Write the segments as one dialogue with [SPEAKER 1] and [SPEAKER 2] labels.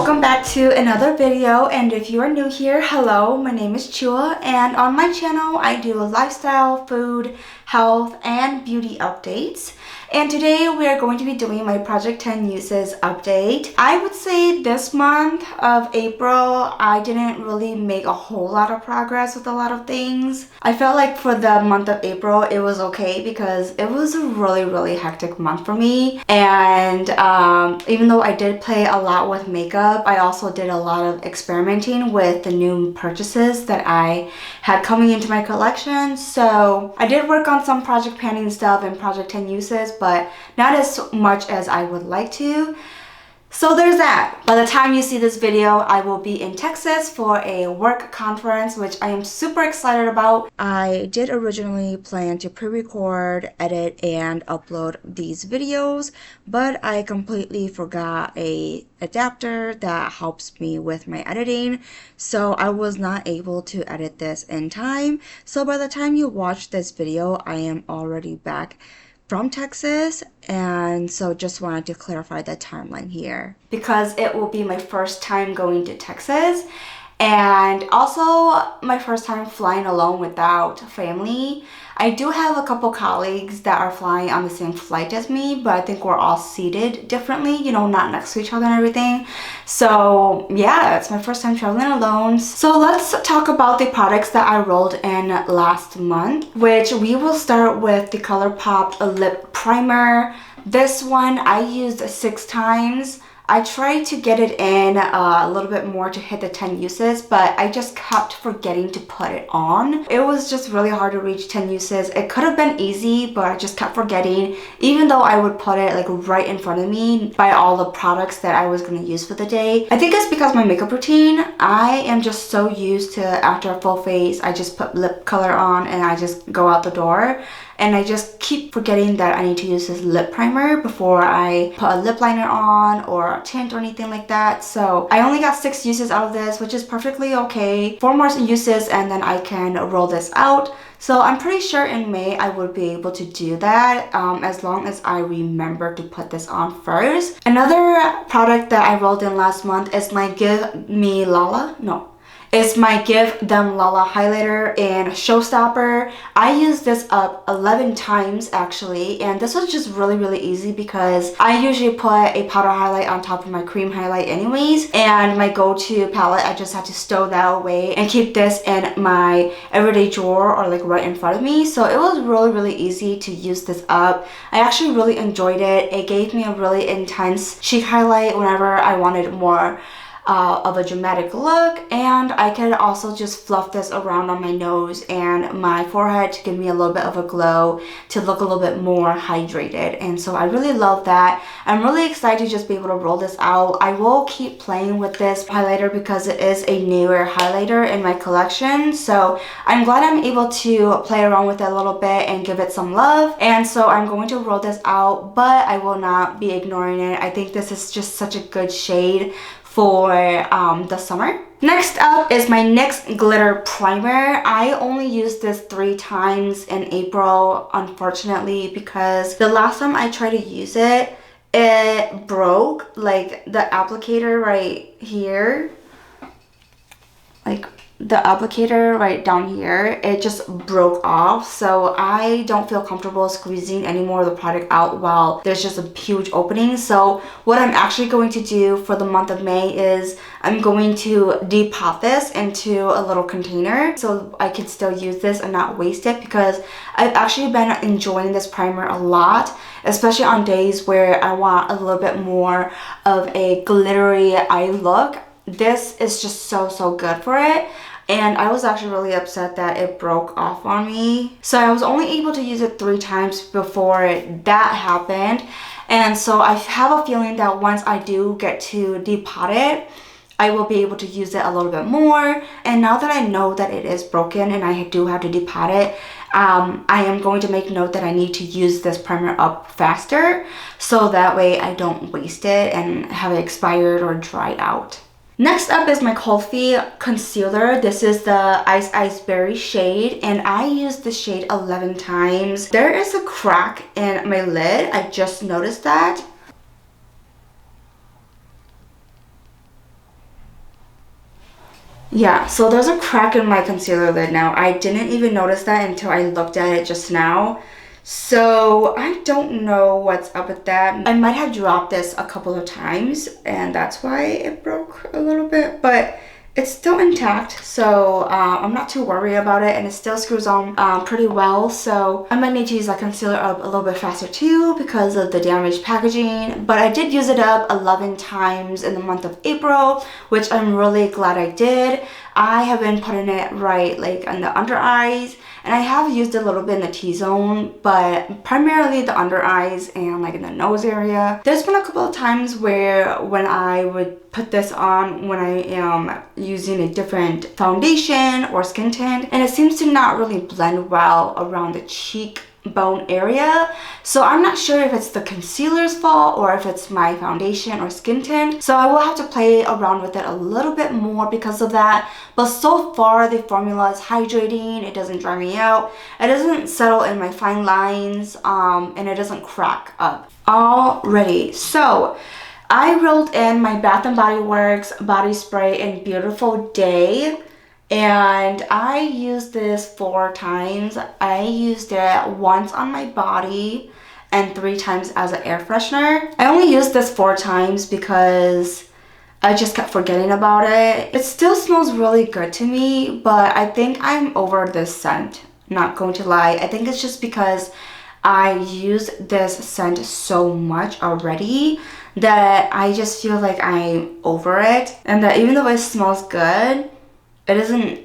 [SPEAKER 1] Welcome back to another video, and if you are new here, hello, my name is Choua, and on my channel I do lifestyle, food, health, and beauty updates. And today we are going to be doing my Project 10 uses update. I would say this month of April, I didn't really make a whole lot of progress with a lot of things. I felt like for the month of April, it was okay because it was a really hectic month for me. And even though I did play a lot with makeup, I also did a lot of experimenting with the new purchases that I had coming into my collection. So I did work on some project planning stuff and Project 10 uses, but not as much as I would like to. So there's that. By the time you see this video, I will be in Texas for a work conference, which I am super excited about. I did originally plan to pre-record, edit, and upload these videos, but I completely forgot a adapter that helps me with my editing, so I was not able to edit this in time. So by the time you watch this video, I am already back from Texas, and so just wanted to clarify the timeline here because it will be my first time going to Texas and also my first time flying alone without family. I do have a couple colleagues that are flying on the same flight as me, but I think we're all seated differently, you know, not next to each other and everything. So yeah, it's my first time traveling alone. So let's talk about the products that I rolled in last month, which we will start with the ColourPop lip primer. This one I used 6 times. I tried to get it in a little bit more to hit the 10 uses, but I just kept forgetting to put it on. It was just really hard to reach 10 uses. It could have been easy, but I just kept forgetting, even though I would put it like right in front of me by all the products that I was going to use for the day. I think it's because my makeup routine, I am just so used to after a full face, I just put lip color on and I just go out the door. And I just keep forgetting that I need to use this lip primer before I put a lip liner on or a tint or anything like that. So I only got 6 uses out of this, which is perfectly okay. 4 more uses and then I can roll this out. So I'm pretty sure in May I would be able to do that as long as I remember to put this on first. Another product that I rolled in last month is my It's my Give Them Lala highlighter in Showstopper. I used this up 11 times actually, and this was just really easy because I usually put a powder highlight on top of my cream highlight anyways, and my go-to palette, I just had to stow that away and keep this in my everyday drawer or like right in front of me. So it was really easy to use this up. I actually really enjoyed it. It gave me a really intense cheek highlight whenever I wanted more of a dramatic look, and I could also just fluff this around on my nose and my forehead to give me a little bit of a glow to look a little bit more hydrated. And so I really love that. I'm really excited to just be able to roll this out. I will keep playing with this highlighter because it is a newer highlighter in my collection, so I'm glad I'm able to play around with it a little bit and give it some love. And so I'm going to roll this out, but I will not be ignoring it. I think this is just such a good shade for the summer. Next up is my NYX glitter primer. I only used this 3 times in April, unfortunately, because the last time I tried to use it, it broke, like the applicator right here, like the applicator right down here, it just broke off. So I don't feel comfortable squeezing any more of the product out while there's just a huge opening. So what I'm actually going to do for the month of May is I'm going to depot this into a little container so I can still use this and not waste it, because I've actually been enjoying this primer a lot, especially on days where I want a little bit more of a glittery eye look. This is just so good for it. And I was actually really upset that it broke off on me. So I was only able to use it 3 times before that happened. And so I have a feeling that once I do get to depot it, I will be able to use it a little bit more. And now that I know that it is broken and I do have to depot it, I am going to make note that I need to use this primer up faster so that way I don't waste it and have it expired or dried out. Next up is my Kulfi concealer. This is the Ice Berry shade, and I used the shade 11 times. There is a crack in my lid. I just noticed that. Yeah, so there's a crack in my concealer lid now. I didn't even notice that until I looked at it just now. So I don't know what's up with that. I might have dropped this a couple of times and that's why it broke a little bit, but it's still intact, so I'm not too worried about it, and it still screws on pretty well. So I might need to use that concealer up a little bit faster too because of the damaged packaging. But I did use it up 11 times in the month of April, which I'm really glad I did. I have been putting it right like on the under eyes, and I have used it a little bit in the T-zone, but primarily the under eyes and like in the nose area. There's been a couple of times where when I would put this on when I am using a different foundation or skin tint, and it seems to not really blend well around the cheek bone area. So I'm not sure if it's the concealer's fault or if it's my foundation or skin tint. So I will have to play around with it a little bit more because of that. But so far the formula is hydrating, it doesn't dry me out, it doesn't settle in my fine lines, and it doesn't crack up. Alrighty, so I rolled in my Bath & Body Works body spray in Beautiful Day, and I used this 4 times. I used it once on my body and 3 times as an air freshener. I only used this 4 times because I just kept forgetting about it. It still smells really good to me, but I think I'm over this scent, not going to lie. I think it's just because I use this scent so much already that I just feel like I'm over it, and that even though it smells good, it doesn't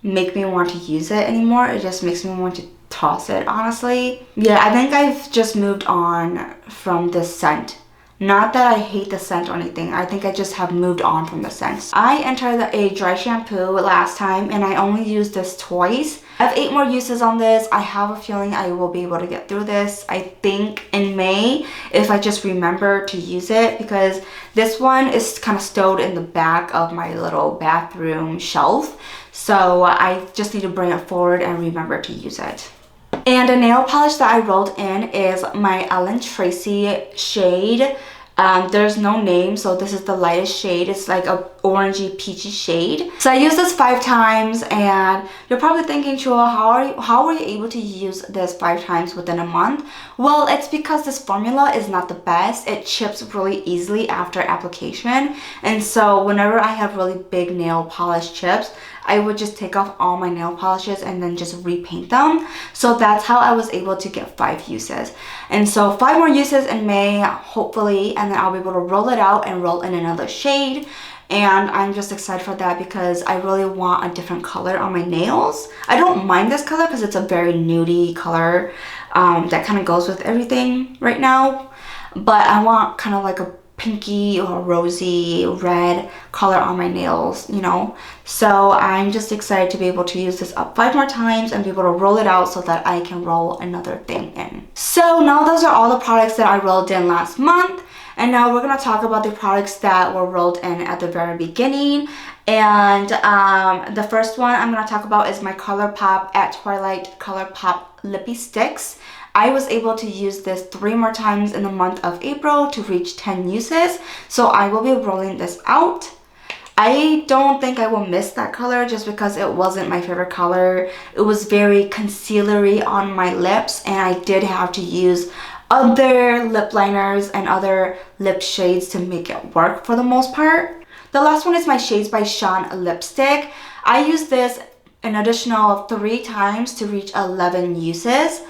[SPEAKER 1] make me want to use it anymore. It just makes me want to toss it, honestly. Yeah, I think I've just moved on from this scent. Not that I hate the scent or anything. I think I just have moved on from the scent. I entered a dry shampoo last time and I only used this twice. I have 8 more uses on this. I have a feeling I will be able to get through this, I think in May, if I just remember to use it, because this one is kind of stowed in the back of my little bathroom shelf. So I just need to bring it forward and remember to use it. And a nail polish that I rolled in is my Ellen Tracy shade. There's no name, so this is the lightest shade. It's like a orangey peachy shade. So I used this 5 times, and you're probably thinking, Choua, how were you able to use this 5 times within a month? Well, it's because this formula is not the best. It chips really easily after application, and so whenever I have really big nail polish chips, I would just take off all my nail polishes and then just repaint them. So that's how I was able to get 5 uses. And so 5 more uses in May, hopefully, and then I'll be able to roll it out and roll in another shade. And I'm just excited for that because I really want a different color on my nails. I don't mind this color because it's a very nudie color that kind of goes with everything right now. But I want kind of like a pinky or rosy red color on my nails, you know. So I'm just excited to be able to use this up 5 more times and be able to roll it out so that I can roll another thing in. So now those are all the products that I rolled in last month, and now we're going to talk about the products that were rolled in at the very beginning. And the first one I'm going to talk about is my ColourPop at Twilight ColourPop Lippy Sticks. I was able to use this 3 more times in the month of April to reach 10 uses, so I will be rolling this out. I don't think I will miss that color just because it wasn't my favorite color. It was very concealery on my lips, and I did have to use other lip liners and other lip shades to make it work for the most part. The last one is my Shades by Sean lipstick. I used this an additional 3 times to reach 11 uses.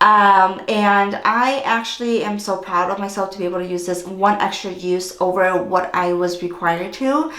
[SPEAKER 1] And I actually am so proud of myself to be able to use this 1 extra use over what I was required to,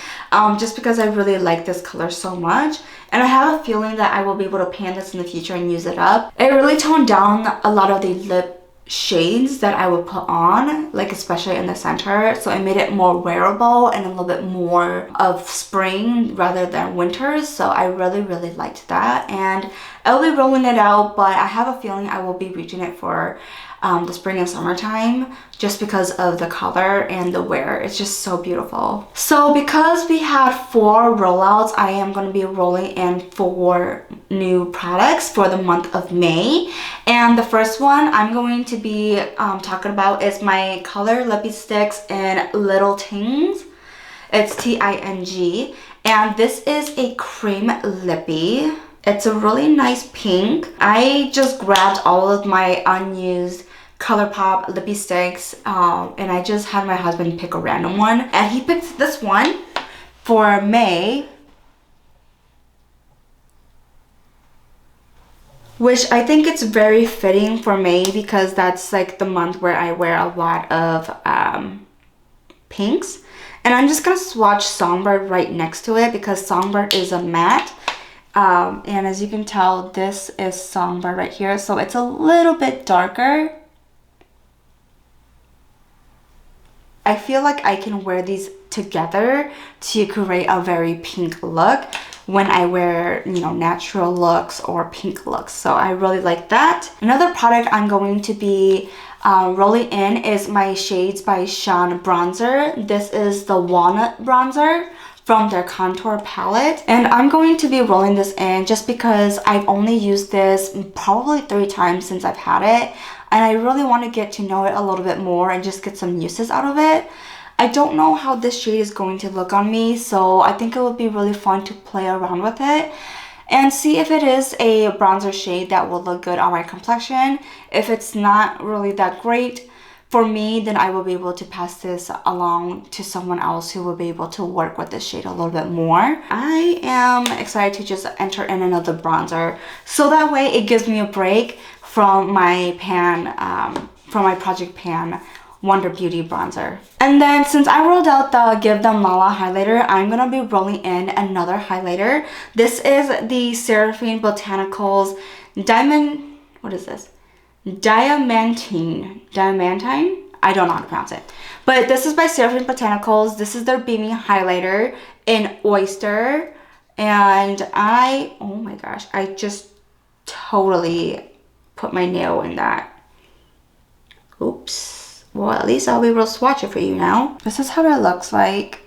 [SPEAKER 1] just because I really like this color so much, and I have a feeling that I will be able to pan this in the future and use it up. It really toned down a lot of the lip shades that I would put on, like especially in the center, so it made it more wearable and a little bit more of spring rather than winter. So I really liked that, and I'll be rolling it out, but I have a feeling I will be reaching it for the spring and summertime just because of the color and the wear. It's just so beautiful. So because we had 4 rollouts, I am going to be rolling in 4 new products for the month of May. And the first one I'm going to be talking about is my Color Lippy Sticks in Little Tings. It's Ting, And this is a cream lippy. It's a really nice pink. I just grabbed all of my unused ColourPop lippy sticks and I just had my husband pick a random one. And he picked this one for May, which I think it's very fitting for May because that's like the month where I wear a lot of pinks. And I'm just gonna swatch Songbird right next to it because Songbird is a matte. And as you can tell, this is Songbird right here, so it's a little bit darker. I feel like I can wear these together to create a very pink look when I wear, you know, natural looks or pink looks. So I really like that. Another product I'm going to be rolling in is my Shades by Sean bronzer. This is the Walnut bronzer from their contour palette, and I'm going to be rolling this in just because I've only used this probably 3 times since I've had it, and I really want to get to know it a little bit more and just get some uses out of it. I don't know how this shade is going to look on me, so I think it would be really fun to play around with it and see if it is a bronzer shade that will look good on my complexion. If it's not really that great for me, then I will be able to pass this along to someone else who will be able to work with this shade a little bit more. I am excited to just enter in another bronzer, so that way it gives me a break from my Project Pan Wonder Beauty bronzer. And then since I rolled out the Give Them Lala highlighter, I'm gonna be rolling in another highlighter. This is the Seraphine Botanicals Diamond, what is this? Diamantine. I don't know how to pronounce it. But this is by Seraphine Botanicals. This is their Beaming Highlighter in Oyster. And oh my gosh, I just totally put my nail in that. Oops. Well, at least I'll be able to swatch it for you now. This is how it looks like.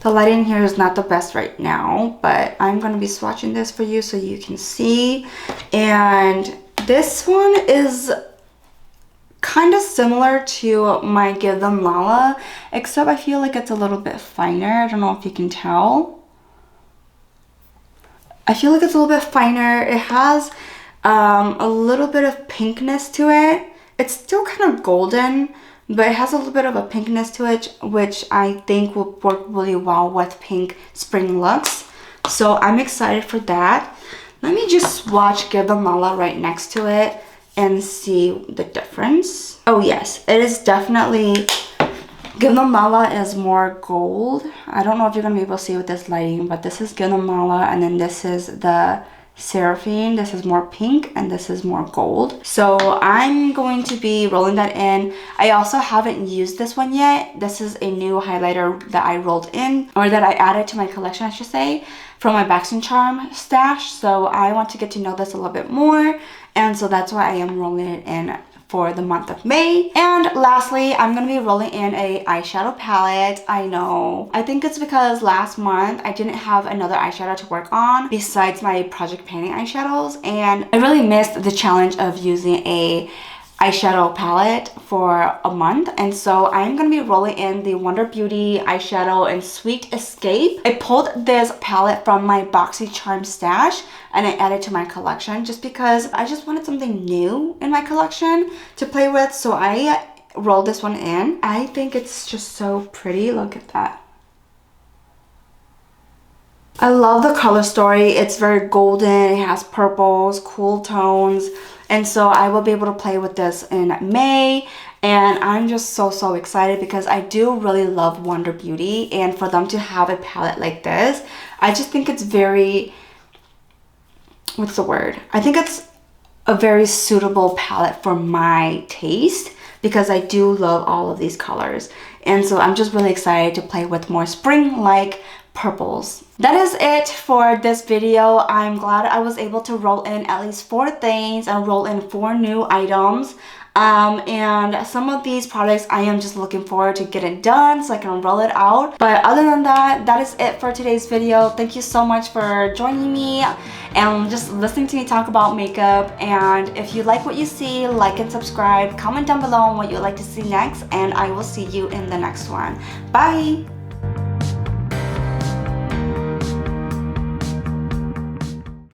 [SPEAKER 1] The lighting here is not the best right now, but I'm going to be swatching this for you so you can see. And this one is kind of similar to my Give Them Lala, except I feel like it's a little bit finer. I don't know if you can tell. I feel like it's a little bit finer. It has a little bit of pinkness to it. It's still kind of golden, but it has a little bit of a pinkness to it, which I think will work really well with pink spring looks. So I'm excited for that. Let me just swatch Give Them Lala right next to it and see the difference. Oh yes, it is definitely, Give Them Lala is more gold. I don't know if you're gonna be able to see with this lighting, but this is Give Them Lala, and then this is the Seraphine. This is more pink and this is more gold. So I'm going to be rolling that in. I also haven't used this one yet. This is a new highlighter that I rolled in, or that I added to my collection, I should say, from my Baxton Charm stash. So I want to get to know this a little bit more, and so that's why I am rolling it in for the month of May. And lastly, I'm going to be rolling in a eyeshadow palette. I know, I think it's because last month I didn't have another eyeshadow to work on besides my Project Painting eyeshadows, and I really missed the challenge of using a eyeshadow palette for a month. And so I'm going to be rolling in the Wonder Beauty eyeshadow in Sweet Escape. I pulled this palette from my Boxy Charm stash and I added to my collection just because I just wanted something new in my collection to play with. So I rolled this one in. I think it's just so pretty. Look at that. I love the color story. It's very golden. It has purples, cool tones. And so I will be able to play with this in May. And I'm just so excited because I do really love Wonder Beauty. And for them to have a palette like this, I just think it's very, what's the word? I think it's a very suitable palette for my taste because I do love all of these colors. And so I'm just really excited to play with more spring-like purples. That is it for this video. I'm glad I was able to roll in at least 4 things and roll in 4 new items. And some of these products I am just looking forward to get it done so I can roll it out. But other than that, that is it for today's video. Thank you so much for joining me and just listening to me talk about makeup. And if you like what you see, like and subscribe. Comment down below on what you'd like to see next, and I will see you in the next one. Bye!